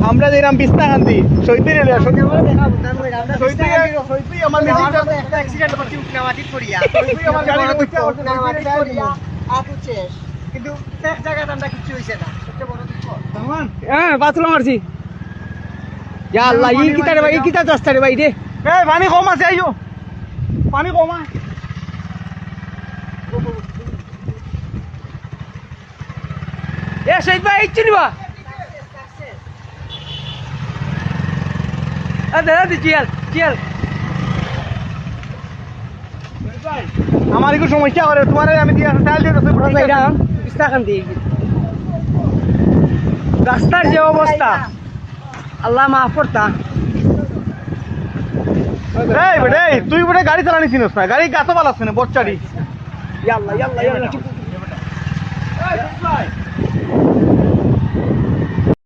আমরা যেরাম বিস্তা কান্দি সইতে রেলে সইতে আমার মিটিংটা অ্যাক্সিডেন্ট করছি উঠনামাটি করিয়া আমার গাড়ি করিয়া আপু শেষ কিন্তু এক জায়গায় আমরা কিছু হইছে না সবচেয়ে বড় দুঃখ হ্যাঁ বাতলা মারছি ইয়া আল্লাহ ই কিতা রে ভাই ই কিতা দস্তা রে ভাই রে এই পানি কম আছে আইও পানি কম আছে এ শহীদ ভাই ইচ্ছু নিবা দাদা চিয়াল চিয়াল আমার একটু সমস্যা করে তোমার আমি দিয়ে চাল দিয়ে রাস্তার যে অবস্থা আল্লাহ মাফ করতা এই বেটা এই তুই বেটা গাড়ি চালানি চিনিস না গাড়ি গাছ পালাচ্ছে না বচ্চারি ইয়াল্লাহ ইয়াল্লাহ ইয়াল্লাহ এই ভাই